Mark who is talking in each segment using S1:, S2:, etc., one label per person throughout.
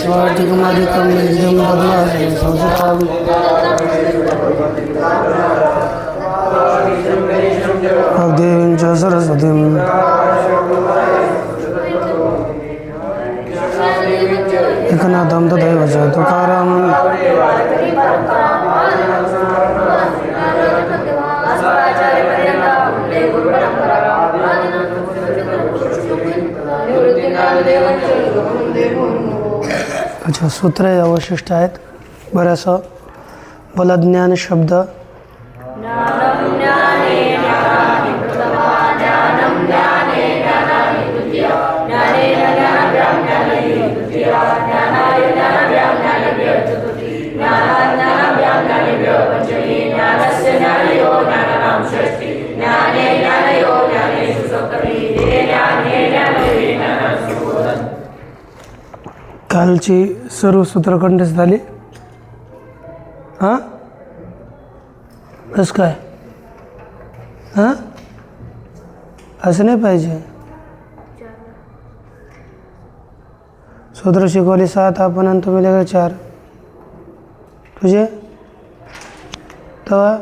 S1: स्वार्थिकमादिकं निजं पद्मासनं संस्थिताम् वाग्देवीं च सरस्वतीं एकनाथं तथैव च तुकारामं अच्छा सूत्र अवशिष्ट आहेत बरंचसं बोला ज्ञान शब्द कालची सर्व सूत्र कंठस्थ झाली. हां कसं काय हां असं नाही पाहिजे. सूत्र शिकवली 7 आपण आणि तुम्ही लगेच 4 तुझे तेव्हा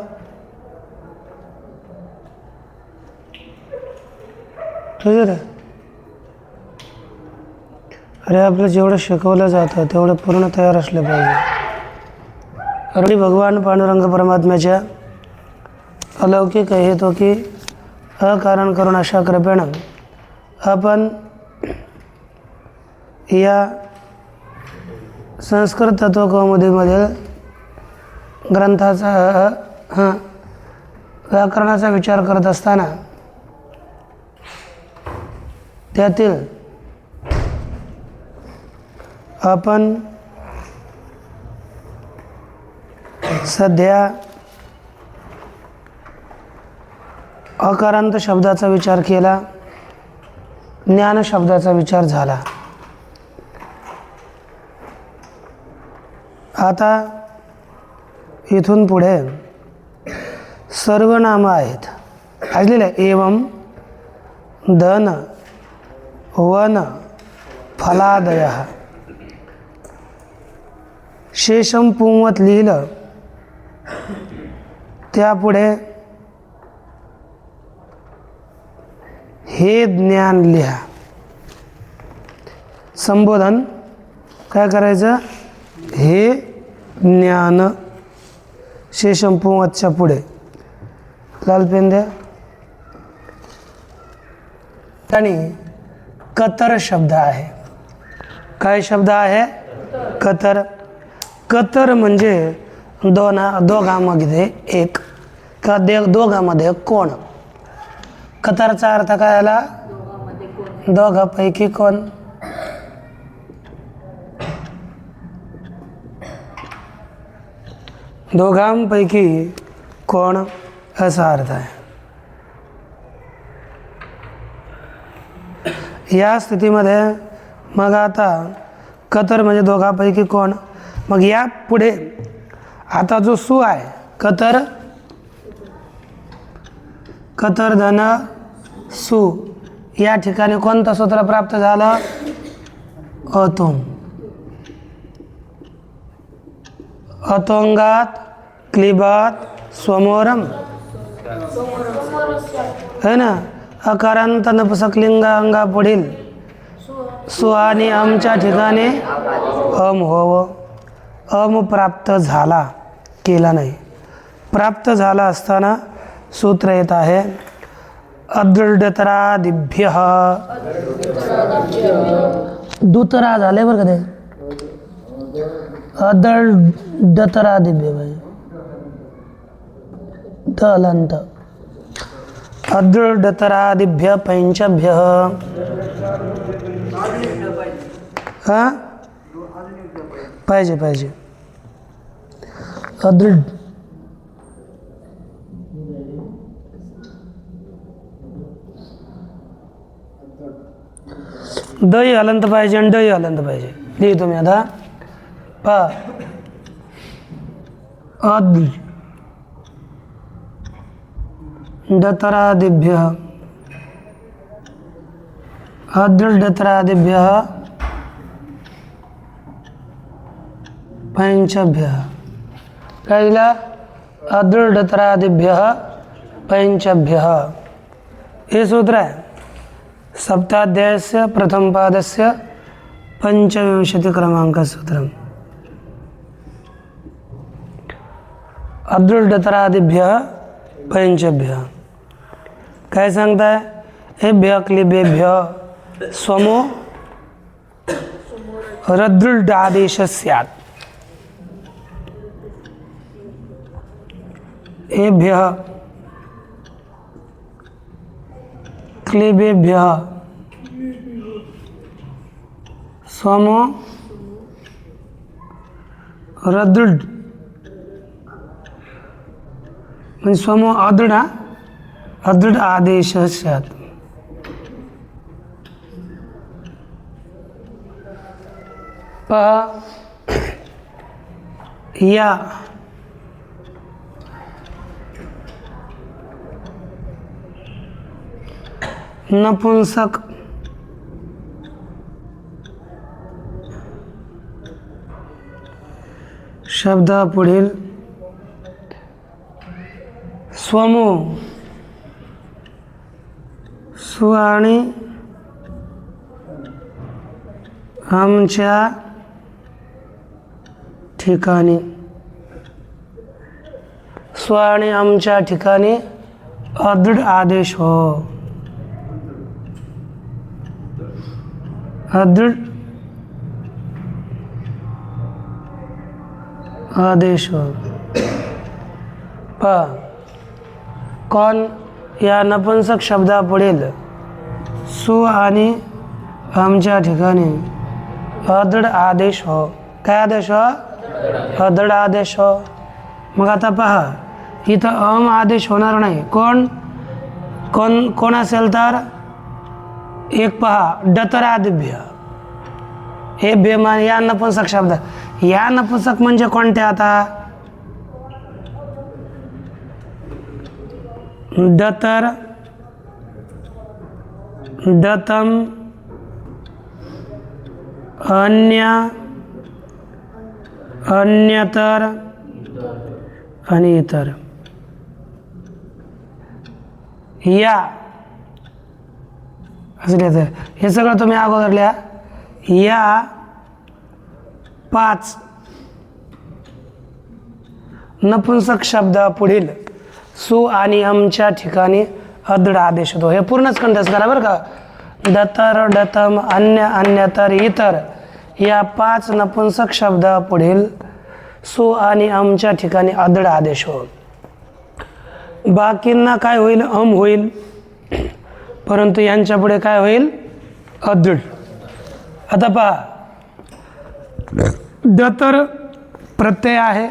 S1: तुझे रे. अरे आपलं जेवढं शिकवलं जातं तेवढं पूर्ण तयार असलं पाहिजे. अगदी भगवान पांडुरंग परमात्म्याच्या अलौकिक हेतू की अकारण करून अशा कृपेनं आपण या संस्कृत तत्वकौमुदीमधील ग्रंथाचा व्याकरणाचा विचार करत असताना त्यातील आपण सध्या अकारांत शब्दाचा विचार केला, ज्ञान शब्दाचा विचार झाला. आता इथून पुढे सर्वनामं आहेत. ऐकलेलं एवं धन वन फलादयः शेषम पुंवत लिहिलं त्यापुढे हे ज्ञान लिहा. संबोधन काय करायचं हे ज्ञान शेषम पुंवतच्या पुढे लाल पेन द्या. आणि कतर शब्द आहे. काय शब्द आहे कतर. कतर म्हणजे दोघांमध्ये एक का दोघांमध्ये कोण. कतरचा अर्थ काय आला दोघांपैकी कोण. दोघांपैकी कोण असा अर्थ आहे. या स्थितीमध्ये मग आता कतर म्हणजे दोघांपैकी कोण. मग या पुढे आता जो सु आहे कतर कतर धन सु या ठिकाणी कोणतं सूत्र प्राप्त झालं अतुंग. अतोंगात क्लिबात स्वमोरम है ना. अकारांत नपुसकलिंगा अंगा पुढील सु आणि अमच्या ठिकाणी अम होवं. अम प्राप्त झाला केला नाही. प्राप्त झाला असताना सूत्र येत आहे अदृढतरादिभ्य. दुतरा झाले बरं का ते अदृढतरादिभ्य पाहिजे दलंत. अदृढतरादिभ्य पंचभ्य हां पाहिजे अदृढ. दही हलंत पाहिजे आणि दही हलंत पाहिजे. लिहितो मी आता पा अद दतरादिभ्य अदृढतरादिभ्य पंचभ्य. काय दिला? अदृढतरादिभ्य पंचभ्य. हे सूत्र आहे सप्ताध्यायस्य प्रथमपादस्य पंचविंशति क्रमांक सूत्रम. अदृढतरादिभ्य पंचभ्य. काय सांगताय? हेभ्य क्लिबेभ्य स्वमो रदृढ आदेश स्यात्. एभ्य क्लिबेभ्य स्वमो रदृढ म्हणजे स्वमो अदृढ आदेश स्यात्. पहा या नपुंसक शब्दापुढील स्वमो सु आणि आमच्या ठिकाणी. स्व आणि आमच्या ठिकाणी अदृढ आदेश हो. अदृढ आदेश हो. पहा कोण? या नपुंसक शब्दापुढील सु आणि आमच्या ठिकाणी अदृढ आदेश हो. काय आदेश हो? अदृढ आदेश हो. मग आता पहा इथं अम आदेश होणार नाही. कोण असेल तर एक पहा डतरादिभ्य. हे बेमान या नपुंसक शब्द. या नपुंसक म्हणजे कोणते? आता डतर डतम अन्य अन्यतर आणि इतर. या असं लिहायचं. हे सगळं तुम्ही अगोदर लिहा. या 5 नपुंसक शब्दापुढील सु आणि आमच्या ठिकाणी अदृढ आदेश होतो. हे पूर्णच कंठस्थ करा बरं का. डतर डतम अन्य अन्यतर इतर या 5 नपुंसक शब्दापुढील सु आणि आमच्या ठिकाणी अदृढ आदेश हो. बाकींना काय होईल? अम होईल. परंतु यांच्या पुढे काय होईल? अदृढ. आता पहा डतर प्रत्यय आहे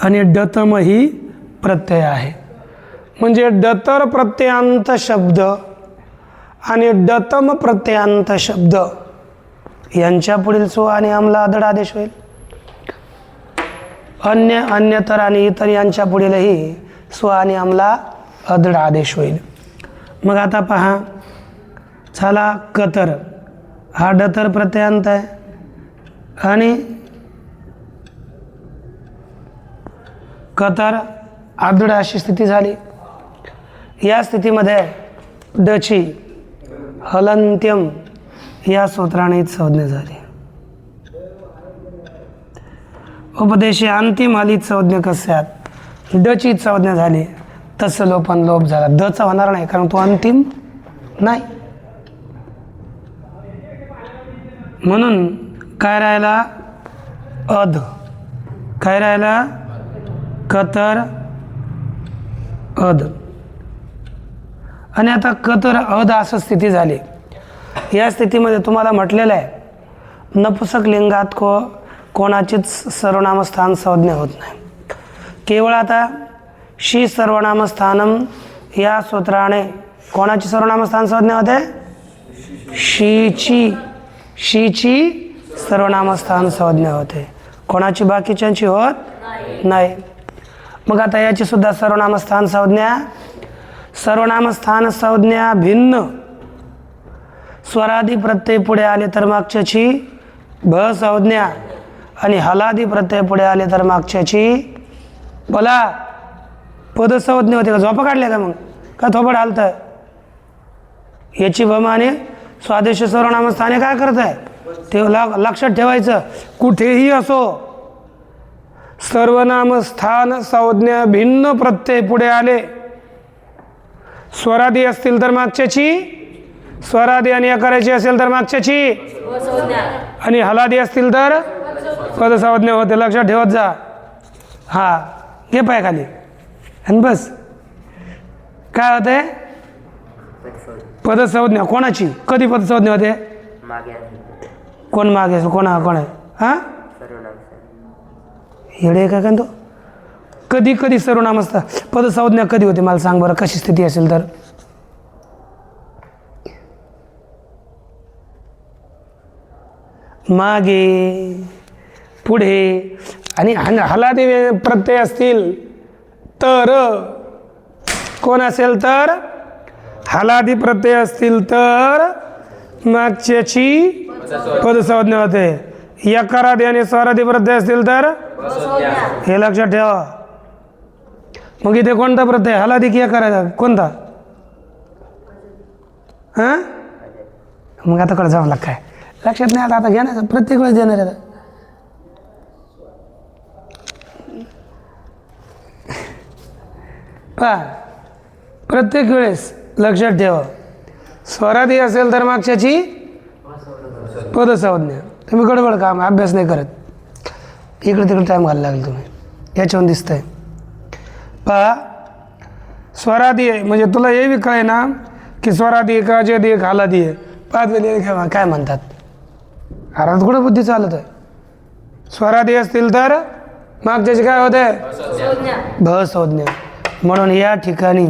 S1: आणि डतम ही प्रत्यय आहे. म्हणजे डतर प्रत्ययांत शब्द आणि डतम प्रत्ययांत शब्द यांच्या पुढील सु आणि अमला अदृढ आदेश होईल. अन्य अन्यतर आणि इतर यांच्या पुढीलही स्व आणि अमला अदृढ आदेश होईल. मग आता पहा झाला कतर. हा डतर प्रत्ययांत आहे आणि कतर अदृढ अशी स्थिती झाली. या स्थितीमध्ये डची हलंत्यम या सूत्राने संज्ञा झाली. उपदेशी अंतिम हलित संज्ञा कस्यात. डची संज्ञा झाली तसं लोपन लोप झाला. दचा होणार नाही कारण तो अंतिम नाही. म्हणून काय राहिला? अध. काय राहिला? कतर अध. आणि आता कतर अध असं स्थिती झाली. या स्थितीमध्ये तुम्हाला म्हटलेलं आहे नपुंसक लिंगात कोणाचीच सर्वनामस्थान संज्ञा होत नाही. केवळ आता शी सर्वनामस्थानम या सूत्राने कोणाची सर्वनामस्थान संज्ञा होते? शीची सर्वनामस्थान संज्ञा होते. कोणाची? बाकीच्यांची होत नाही. मग आता याची सुद्धा सर्वनामस्थान संज्ञा भिन्न स्वरादी प्रत्यय पुढे आले तर मागच्याची भ संज्ञा आणि हलादी प्रत्यय पुढे आले तर मागच्याची बोला पदसंज्ञा होते का? झोपा काढल्या का मग का थोपड हालतं? याची भम आणि स्वादेश सर्वनाम स्थाने काय करत आहे ते लक्षात ठेवायचं. कुठेही असो सर्वनाम स्थान संज्ञा भिन्न प्रत्यय पुढे आले, स्वरादी असतील तर मागच्याची स्वरादी आणि अकाराची असेल तर मागच्याची आणि हलादी असतील तर पदसंज्ञा होते. लक्षात ठेवत जा. हा घे पाय खाली आणि बस. काय होते? पदसंज्ञा कोणाची? कधी पदसंज्ञा होते? कोण मागे? कोण आहे? हा येडे काय का तो? कधी कधी सर्वनाम असतात. पदसंज्ञा कधी होते मला सांग बरं, कशी स्थिती असेल तर? मागे पुढे आणि हलादी प्रत्यय असतील तर कोण असेल तर हलादी प्रत्यय असतील तर मागच्याची पदसंज्ञा होते. यकारादी आणि स्वरादी प्रत्यय असतील तर हे लक्षात ठेवा. मग इथे कोणता प्रत्यय? हलादी की यकारादी? कोणता? हां मग आता कडे जावं लाग काय लक्षात नाही. आता घ्या ना, प्रत्येक वेळेस देणार आहे. प्रत्येक वेळेस लक्षात ठेवा. स्वरादी असेल तर मागच्याची पदसंज्ञा. तुम्ही गडबड काम अभ्यास नाही करत, इकडे तिकडे टाईम घालायला लागेल. तुम्ही याच्यावरून दिसतंय पहा. स्वरादी आहे म्हणजे तुला हे बी कळे ना की स्वरादी एक अजयदी एक हलादी आहे. पाच वेळी काय म्हणतात अरे कुठं बुद्धी चालत आहे. स्वरादी असतील तर मागच्याची काय होते? भसंज्ञा. म्हणून या ठिकाणी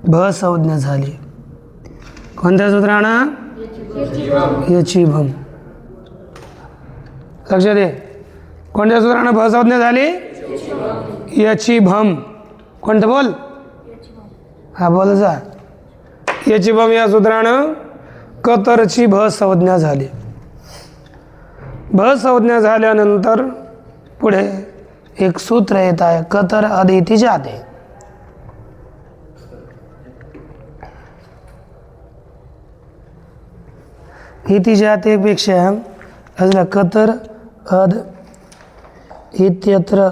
S1: भसंज्ञा झाली. कोणत्या सूत्रानं? याची भम. लक्षात दे. कोणत्या सूत्रानं भसंज्ञा झाली? याची भम. कोणतं बोल? हा बोल जा. याची भम या सूत्रानं कतरची भसंज्ञा झाली. भसंज्ञा झाल्यानंतर पुढे एक सूत्र येत आहे कतर अदिती जाते. इति जातेपेक्षा असला कतर अद इत्यत्र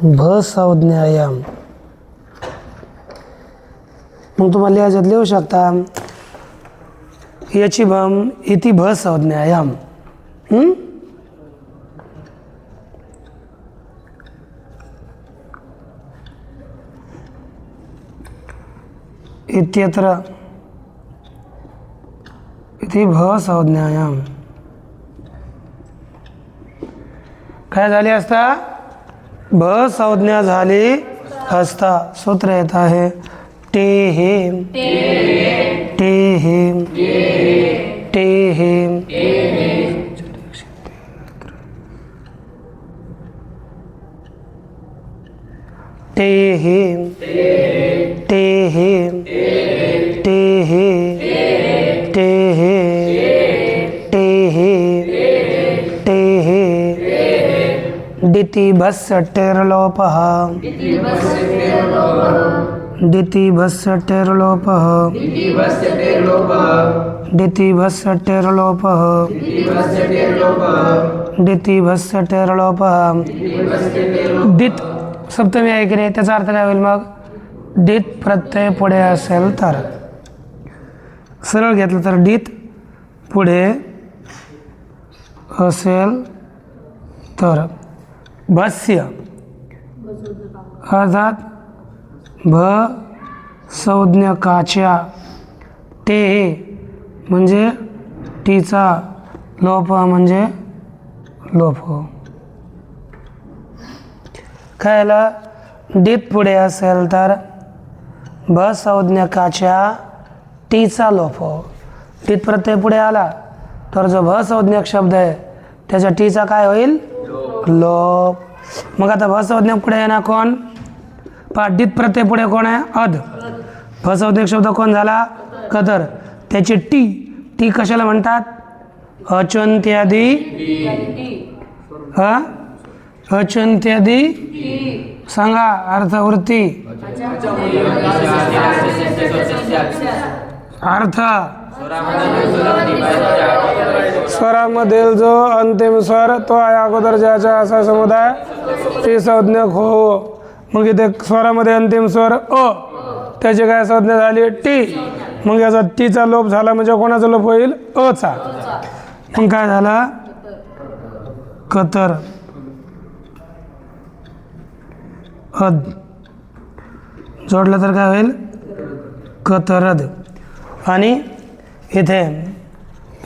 S1: भसंज्ञायाम. मग तुम्हाला याच्यात लिहू शकता याची भम इति भसंज्ञायाम. इत्यत्र इति भसंज्ञायाम. काय झाली असता? भसंज्ञा झाली असता. सूत्र येत आहे टे हेम टे हेम टे हेम टे हेम टे हेम टे हे टे हे टे हे टे हे दिति भस्य टेरलोपः दिति भस्य टेरलोपः दिति भस्य टेरलोपः दिति भस्य टेरलोपः. दित सप्तमी आहे की नाही? त्याचा अर्थ काय होईल मग? दित प्रत्यय पुढे असेल तर. सरळ घेतलं तर दित पुढे असेल तर. भस्य अर्थात भसंज्ञकाच्या टे म्हणजे टीचा लोप म्हणजे लोप. खायला डीत पुढे असेल तर भसंज्ञकाच्या टीचा लोप. टीत प्रत्यय पुढे आला तर जो भसंज्ञक शब्द आहे त्याच्या टीचा काय होईल? लोप. मग आता भसंज्ञक पुढे आहे ना कोण? डीत प्रत्यय पुढे कोण आहे? अध. भसंज्ञक शब्द कोण झाला? कतर. त्याची टी टी कशाला म्हणतात? अचंत्यादी अचंत्यादी सांगा अर्थवृत्ती अर्थ स्वरामधील जो अंतिम स्वर तो आहे अगोदर ज्याचा असा समुदाय ती संज्ञक हो. मग इथे स्वरामध्ये अंतिम स्वर अ त्याची काय संज्ञा झाली टी. मग याचा टीचा लोप झाला म्हणजे कोणाचा लोप होईल? अचा. मग काय झाला? कतर अद जोडलं तर काय होईल? कतरद. आणि इथे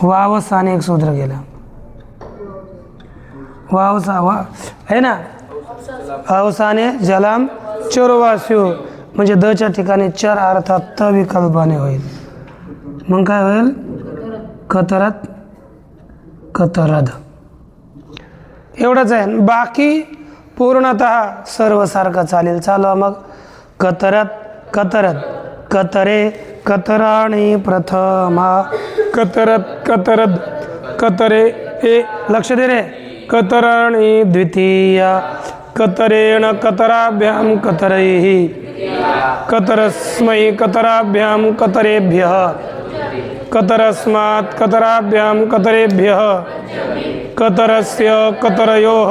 S1: वावसाने एक सूत्र केलं. वावसा वा आहे ना, अवसाने जलम चोरवास्यू म्हणजे दच्या ठिकाणी चर अर्थात त विकल्पाने होईल. मग काय होईल? कतरत कतरद. एवढंच आहे. बाकी पूर्णतः सर्वसारखं चालेल. चालू मग कतरत कतरत कतरे कतराणी प्रथमा कतरत कतरद कतरे ए लक्ष दे रे कतराणी द्वितीया कतरेण कतराभ्याम कतरैः कतरस्मै कतराभ्याम कतरेभ्यः कतरस्मात् कतराभ्याम कतरेभ्यः कतरस्य कतरयोः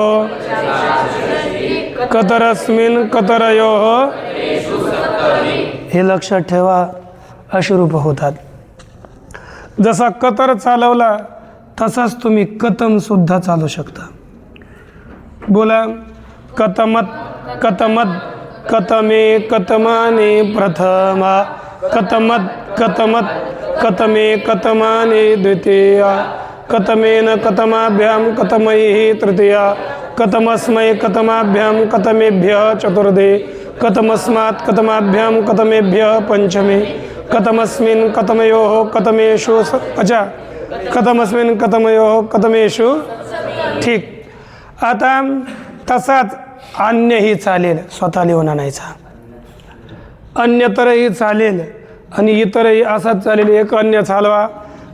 S1: कतरस्मिन् कतरयोः. हे लक्षात ठेवा अश्रूप होतात. जसा कतर चालवला तसाच तुम्ही कतम सुद्धा चालू शकता. बोला कतमत कतमत कतमे कतमाने प्रथमा कतमत कतमत कतमे कतमाने द्वितीया कतमेन कतमाभ्याम कतमैः तृतीया कतमस्मै कतमाभ्याम कतमेभ्यः चतुर्थे कतमस्मात् कतमाभ्याम कतमेभ्यः पंचमे कतमस्मिन् कतमयोः कतमेषु अच्छा कतमस्मिन् कतमयोः कतमेषु. ठीक. आता तसाच अन्यही चालेल, स्वतः लिहून आणायचा. अन्यतरही चालेल आणि इतरही असाच चालेल. एक अन्य चालवा.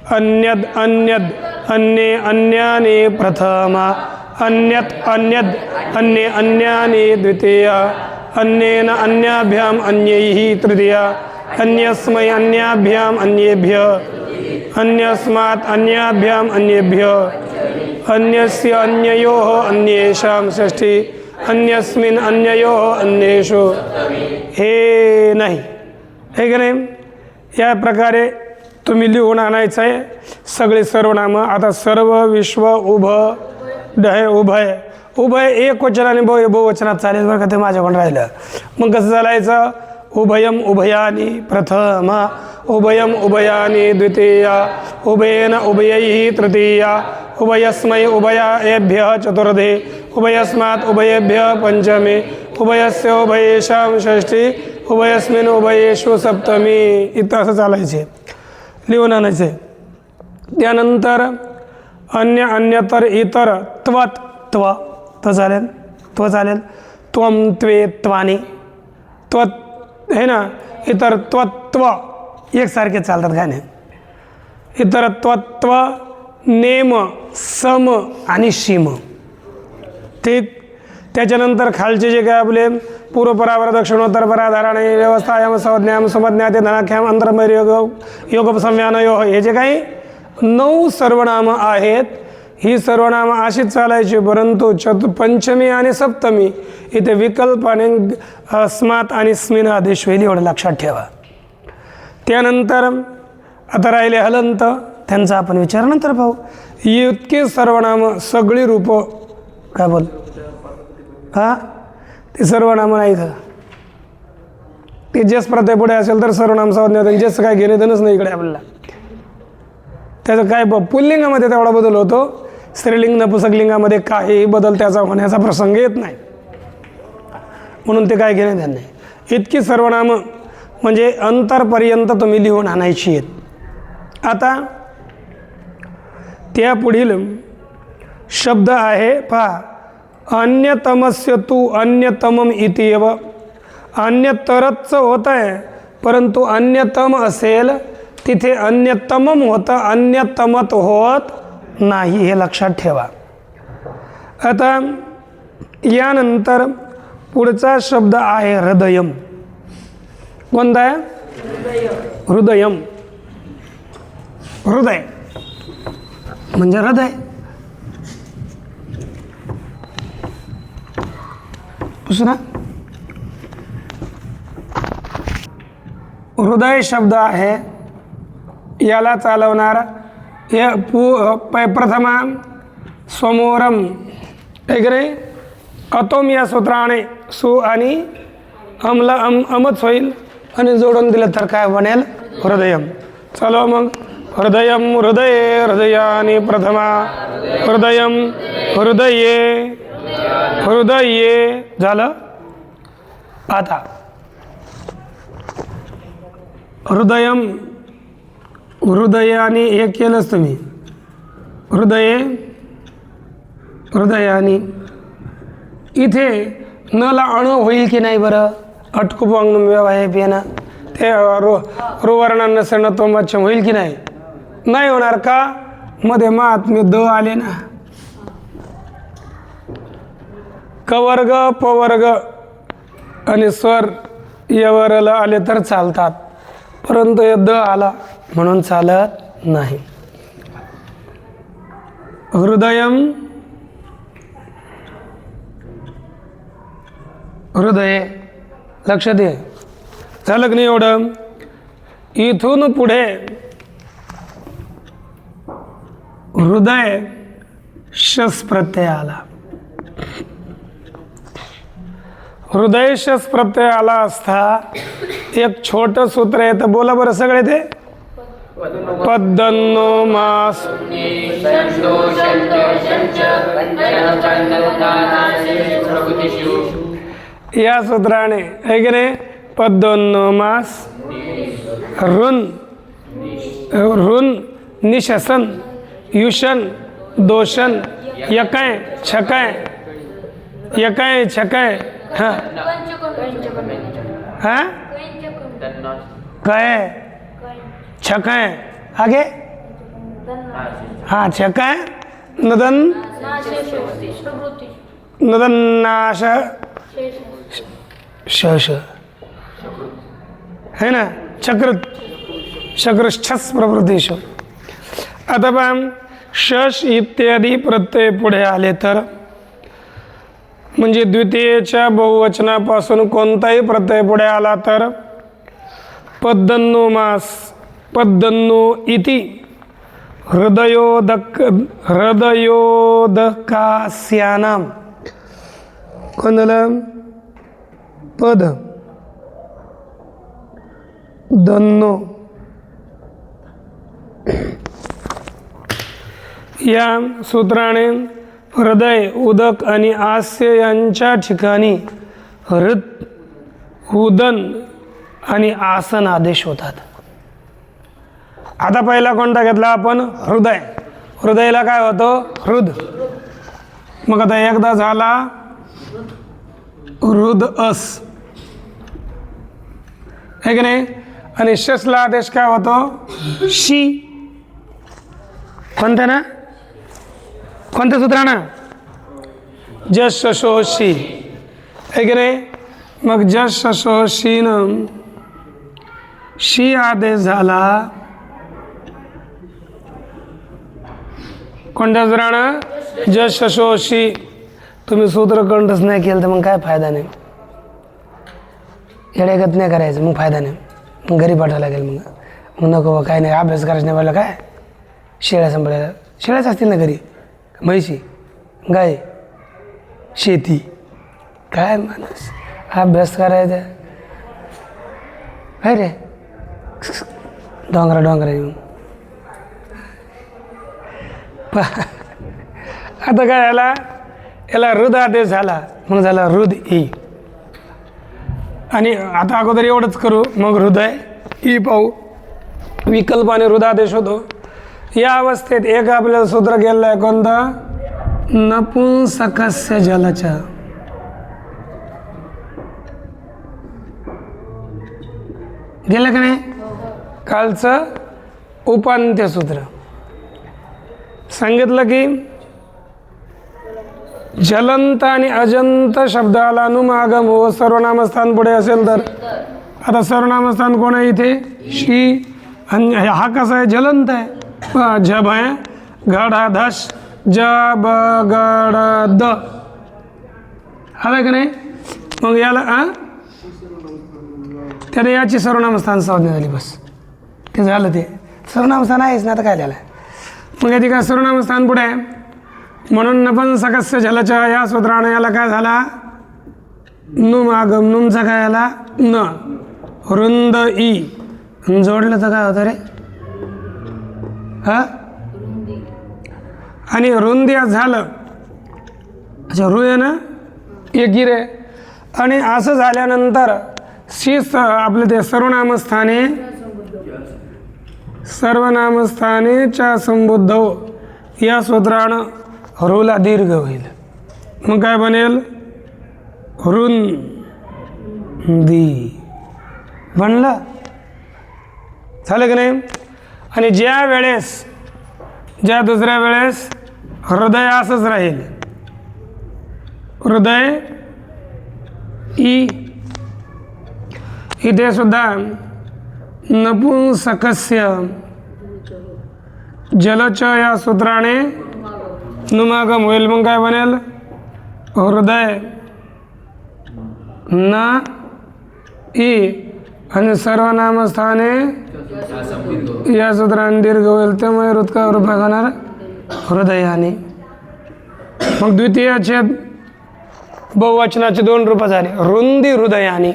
S1: अन्यद अन्यद अन्ये अन्याने प्रथमा अन्यत अन्यद अन्ये अन्याने द्वितीया अन्येन अन्याभ्याम अन्यैः तृतीया अन्यस्मै अन्याभ्याम अन्येभ्यः अन्यस्मात् अन्याभ्याम अन्येभ्यः अन्यस्य अन्ययोः अन्येषां षष्ठी अन्यस्मिन् अन्ययोः अन्येषु. हे नाही हे का नाही. या प्रकारे तुम्ही लिहून आणायचं आहे सगळे सर्वनामं. आता सर्व विश्व उभ डहे उभय उभय एक वचनाने बहुवचनात चालेल बरं का. ते माझ्याकडून राहिलं. मग कसं चालायचं? उभयम उभयानी प्रथमा उभयम उभयानी द्वितीया उभयेन उभयैः तृतीया उभयस्मै उभयाभ्यः चतुर्थे उभयस्मात् उभयेभ्यः पंचमे उभयस्य उभयेषां षष्ठी उभयस्मिन् उभयेषु सप्तमी. इथं असं चालायचे. लिहून आणायचे. त्यानंतर अन्य अन्यतर इतर त्वत त्व तो चालेल. तो चालेल. त्वम त्वे त्वानी त्वत है ना. इतर त्वत्व एकसारखे चालतात काय नाही. इतर त्वत्व नेम सम आणि शिम. ठीक. त्याच्यानंतर खालचे जे काय आपले पूर्वपरावर दक्षिणोत्तर पराधाराणे व्यवस्थायाम संज्ञाम समज्ञाते धनाख्याम अंतर्मय योगोपसंज्ञानयो हे जे काही 9 सर्वनामं आहेत. ही सर्वनामं अशीच चालायची. परंतु पंचमी आणि सप्तमी इथे विकल्पाने अस्मात आणि स्मिन आदेश होईल. एवढं लक्षात ठेवा. त्यानंतर आता राहिले हलंत. त्यांचा आपण विचार नंतर पाहू. इतके सर्वनामं सगळी रूपं काय बोल हां ते सर्वनामं नाही का. ते जेस प्रत्यय पुढे असेल तर सर्वनाम संज्ञा होते. जेस काय घेणे देणंच नाही इकडे आपल्याला. त्याचं काय पुल्लिंगामध्ये तेवढा बदल होतो. स्त्रीलिंग नपुंसकलिंगामध्ये काही बदल त्याचा होण्याचा प्रसंग येत नाही. म्हणून ते काय घेणे देणं नाही. इतकी सर्वनामं म्हणजे अंतरपर्यंत तुम्ही लिहून आणायची आहेत. आता त्या पुढील शब्द आहे पहा. अन्यतमस्य तू अन्यतमम इत्येव. अन्यतरच होत आहे परंतु अन्यतम असेल तिथे अन्यतमम होतं, अन्यतमत होत नाही, हे लक्षात ठेवा. आता यानंतर पुढचा शब्द आहे हृदयम. कोणता आहे? हृदयम. हृदय म्हणजे हृदय. दुसरा हृदय शब्द आहे, याला चालवणार प्रथमा समोरम एक रे अतोम या सूत्राने सु आणि अमला अमच होईल आणि जोडून दिलं तर काय बनेल? हृदयम. चलो मग हृदयम हृदये हृदयानी प्रथमा हृदयम हृदये हृदये झालं. आता हृदयम हृदयानी हे केलंच तुम्ही. हृदये हृदयानी इथे नला अणु होईल की नाही बरं? अटकुपांग व्यवहाय पियाना ते रुवर्णा नसणं तो मच्छम होईल की नाही? नाही होणार का? मध्ये महात्म्य द आले ना. कवर्ग पवर्ग आणि स्वर यवरला आले तर चालतात, परंतु हे द आला म्हणून चालत नाही. हृदयम हृदय लक्षात ये. झालं की नाही एवढं? इथून पुढे हृदय शस प्रत्यय आला. हृदय शस प्रत्यय आला असता एक छोट सूत्र आहे, तर बोला बरं सगळे ते. पद्दन्नो मास या सूत्राने ऐकणे पद्दन्नो मास ऋण ऋण निशसन युशन दोषण यकाय छकाय यकाय छकाय. हाँ हाँ कहे छकाय आगे. हाँ छकाय नदन नदन नाश शश है ना. चक्र चक्र छस प्रवृत्तीश. आता पहा शश इत्यादी प्रत्यय पुढे आले तर म्हणजे द्वितीयेच्या बहुवचनापासून कोणताही प्रत्यय पुढे आला तर पद्दन्नो मास पद्दन्नो इति हृदयोदक हृदयोदकास्यानाम. कोण झालं? पद दन्नो या सूत्राने हृदय उदक आणि आस्य यांच्या ठिकाणी हृद उदन आणि आसन आदेश होतात. आता पहिला कोणता घेतला आपण? हृदय. हृदयाला काय होतं? हृद. मग आता एकदा झाला हृद अस है की नाही. आणि शसला आदेश काय होतो? शी. कोणत्या ना? कोणत्या सूत्रानं? जस शशो शी है की नाही. मग जस शशो शीनं शी आदेश झाला कोणत्या सूत्रानं? जस शशो शी. तुम्ही सूत्र कंठच नाही केलं तर मग काय फायदा नाही. येडेगत नाही करायचं, मग फायदा नाही. मग घरी पाठवायला लागेल. मग नको काय नाही, अभ्यास करायचं नाही. बोललं काय शेळ्या सांभाळायला? शेळ्याच असतील ना घरी. म्हैशी गाय शेती काय माणूस अभ्यास करायचा काय रे. डोंगरा डोंगरा येऊन आता काय झाला? याला हृद आदेश झाला, मग झाला हृद ई. आणि आता अगोदर एवढंच करू, मग हृदय ई पाहू. विकल्पाने हृदयादेश होतो. या अवस्थेत एक आपल्याला सूत्र गेलं आहे कोणतं? नपुंसकस्य जलचा. गेलं का नाही? कालचं उपांत्य सूत्र सांगितलं की जलंत आणि अजंत शब्दाला अनुमागम हो सर्वनामस्थान पुढे असेल तर. आता सर्वनामस्थान कोण आहे इथे? शी. आणि हा कसा आहे? जलंत आहे. झब आहे, घड हा धस, ज ब गड द आलं की नाही? मग याला त्याने याची सर्वनामस्थान संज्ञा झाली. बस ते झालं. ते सर्वनामस्थान आहेच ना, आता काय झालं. मग याची काय सर्वनामस्थान पुढे आहे म्हणून नपुंसकस्य झलच्या या सूत्राने याला काय झाला? नुम आगम. नुमचा काय आला? न. रुंद ई जोडलं तर काय होतं रे? हा. आणि रुंदिया झालं. अच्छा रू आहे ना, एक गिरे. आणि असं झाल्यानंतर शीस आपले ते सर्वनामस्थाने च्या संबुद्ध या सूत्रानं रूला दीर्घ होईल. मग काय बनेल? रुंदी बनलं. झालं की नाही? आणि ज्या दुसऱ्या वेळेस हृदय असंच राहील. हृदय ई. इथे सुद्धा नपुंसकस्य जलच या सूत्राने नुमागम होईल. मग काय बनेल? हृदय न ई. आणि सर्वनामस्थाने या सूत्राने दीर्घ होईल. त्यामुळे रुत्का रूप होणार हृदयाने. मग द्वितीय छेद बहुवचनाचे 2 रूप झाले. रुंदी हृदयाने.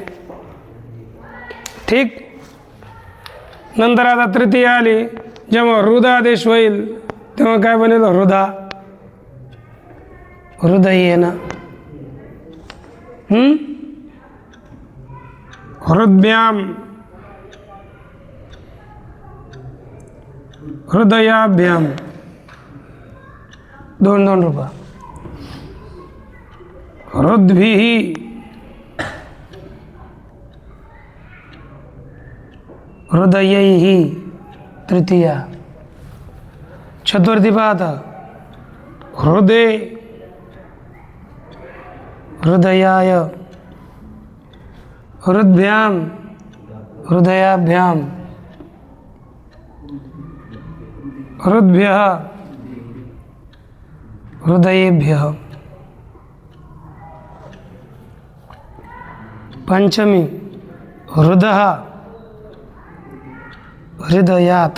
S1: ठीक. नंतर आता तृतीय आली. जेव्हा हृदादेश होईल तेव्हा काय बनेल? हृदा. हृदयेन. हृदयाम. हृदयाभ्याम. 2 रूप. हृद्भिः. हृदयैः. तृतीया. चतुर्थी पाहता हृदय. हृदयाय. हृद्भ्याम. हृदयाभ्याम. हृद्भ्यः. हृदयेभ्यः. पंचमी हृदः. हृदयात्.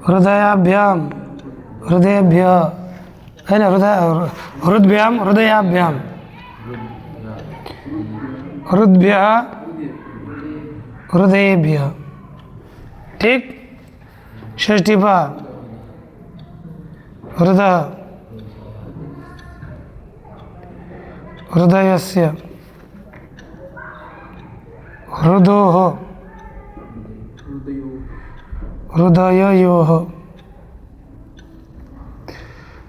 S1: हृदयाभ्याम. हृदयेभ्यः है ना. हृद्भ्याम. हृदयाभ्याम. हृद्भ्यः. हृदयेभ्यः. ठीक. षष्ठी पहा हृदय. हृदयस्य. हृदोः. हृदययोः.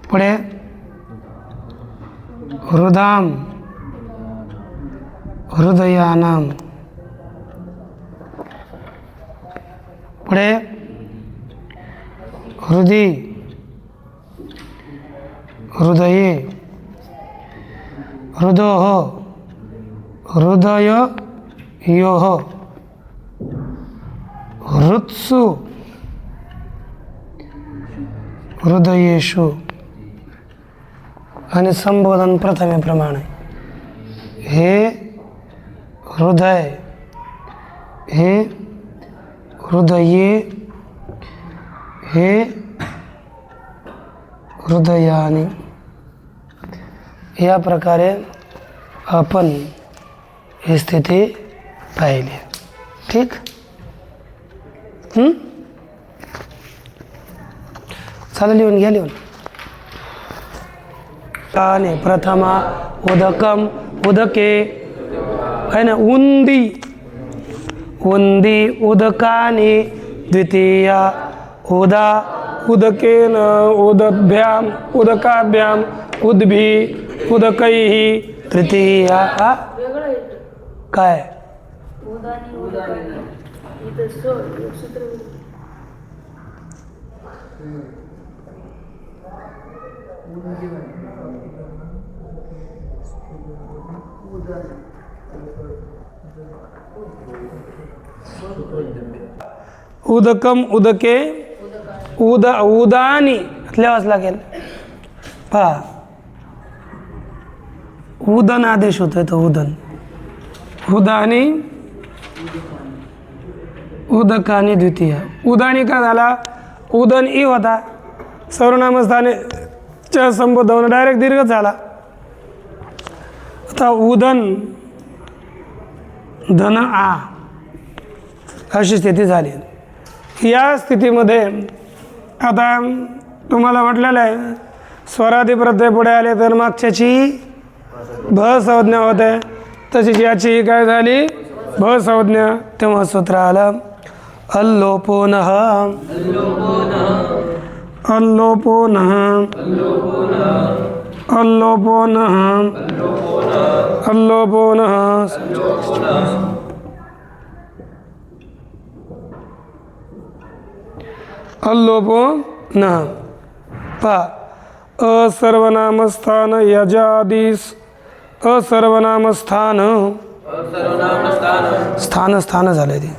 S1: पुढे हृदाम. हृदयानाम. पुढे हृदि. हृदये. हृदोः. हृदययोः. हृत्सु. हृदयेषु. आणि संबोधन प्रथमेप्रमाणे हे हृदय. हे हृदये. हे हृदयाने. या प्रकारे आपण ही स्थिती पाहिली. ठीक. चालेल. लिहून घ्या. लिहून काने प्रथमा उदकम. उदके है ना. उंदी. उंदी. उदकाने. द्वितीया उदा. उदकेन. उदभ्याम. उदकाभ्याम. उद्भी. उदकैः. तृतीया काय उदकम उदके उदानी लिहावंच लागेल. पहा उदन आदेश होतोय तो उदन. उदानी उदकानी द्वितीय. उदानी का झाला उदन ई होता सर्वनामस्थाने च्या संबोधन डायरेक्ट दीर्घ झाला. आता उदन धन आ अशी स्थिती झाली. या स्थितीमध्ये आता तुम्हाला म्हटलेलं आहे स्वरादी प्रत्यय पुढे आले तर मागच्याची भ संज्ञा होते. तशीच याची काय झाली भ संज्ञा. तेव्हा सूत्र आलं अल्लोपोनः अल्लोपोनः अल्लोपोनः अल्लोपोनः. अल्लोपो न पा असर्वनामस्थान यजादीस असर्वनामस्थान स्थान स्थान झालंय ते.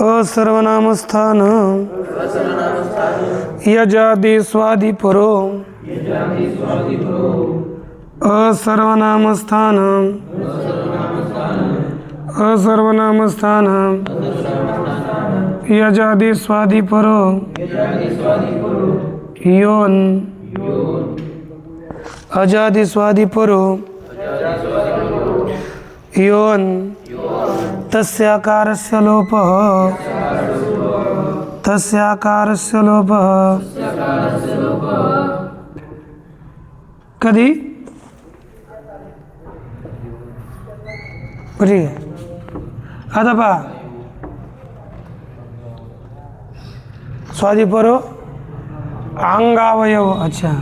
S1: असर्वनामस्थान यजादी स्वादी परो असर्वनामस्थान असर्वनामस्थान यजादी स्वादी परो योन अजादी स्वादी परो योन तस्याकारस्य लोपः तस्याकारस्य लोपः कधी ठीक आहे. आता पहा स्वादिपरो अंगावयव. अच्छा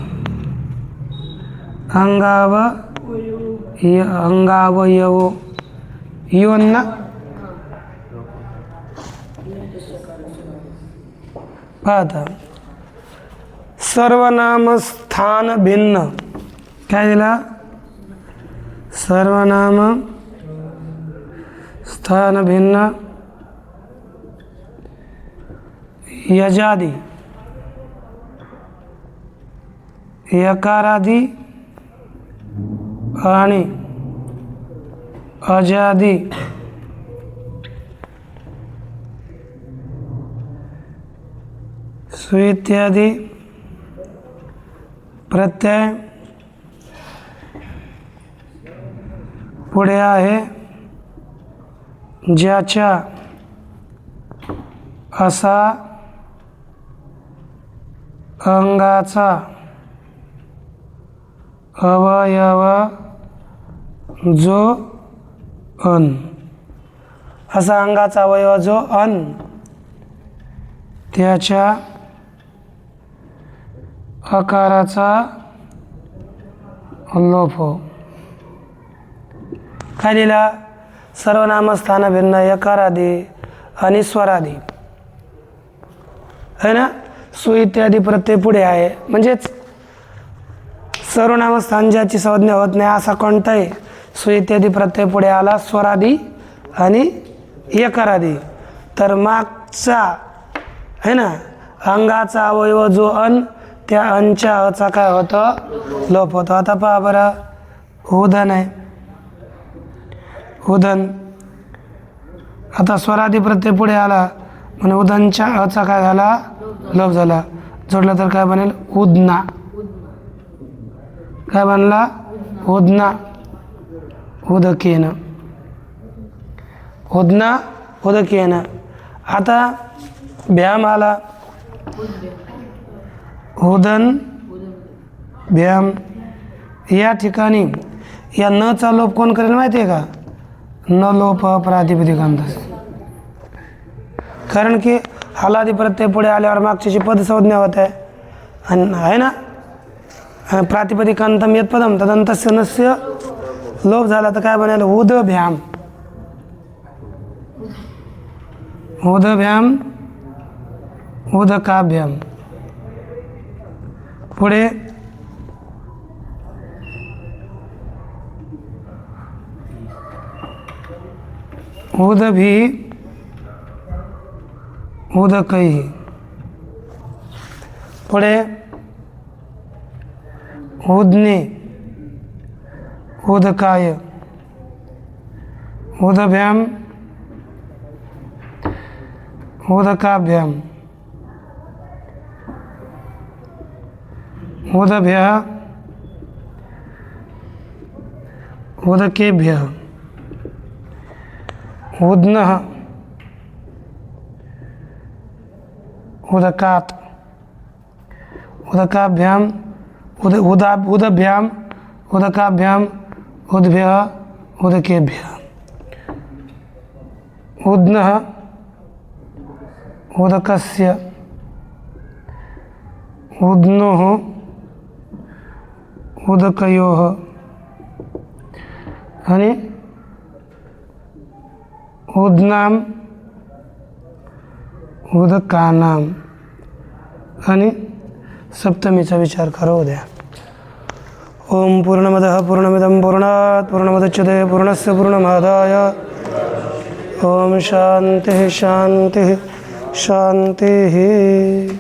S1: अंगावयव योन ना. पाहता सर्वनाम स्थान भिन्न काय दिला सर्वनाम स्थान भिन्न यजादी यकारादी आणि अजादी स्वीत्यादी प्रत्यय पुढे आहे ज्याच्या असा अंगाचा अवयव जो अन. असा अंगाचा अवयव जो अन त्याच्या अकाराचा लोप हो. काय लिहिला सर्वनामस्थान भिन्न यकारादी आणि स्वरादी है ना. सु इत्यादी प्रत्यय पुढे आहे म्हणजेच सर्वनामस्थान ज्याची संज्ञा होत नाही असा कोणताही सु इत्यादी प्रत्यय पुढे आला स्वरादी आणि यकारादी तर मागचा है ना अंगाचा अवयव जो अन त्या अनच्या अचा काय होतं लोप होतो. आता पहा बरं उदन आहे उदन. आता स्वरादी प्रत्यय पुढे आला म्हणजे उदनच्या अचा काय झाला लोप झाला. जोडला तर काय बनेल उदना. काय बनला उदना उदकेन उदना उदकेन. आता भ्याम आला उदन भ्याम. या ठिकाणी या न चा लोप कोण करेल माहिती आहे का न लोप प्रातिपदिकांत. कारण की हलादी प्रत्यय पुढे आल्यावर मागच्याची पद संज्ञा होत आहे आणि आहे ना आणि प्रातिपदिकांतम यत पदम तदंतस्य नस्य लोप झाला तर काय बनेल उदभ्याम. उदभ्याम उदकाभ्याम. पुढे उदभी उदकैः. पुढे उदने उदकाय. उदभ्याम उदकाभ्याम. उदभ्यः उदकेभ्यः. उदनः उदकात्. उदकाभ्याम उदभ्याम उदकाभ्याम उदभ्यः उदकेभ्यः. उदनः उदकस्य. उदनोः उदकयोः. आणि उदनाम उदकानाम. आणि सप्तमीचा विचार करू द्या. ओम पूर्णमदः पूर्णमिदं पूर्णात् पूर्णमुदच्यते पूर्णस्य पूर्णमादाय. ओम शांति शांति शांति.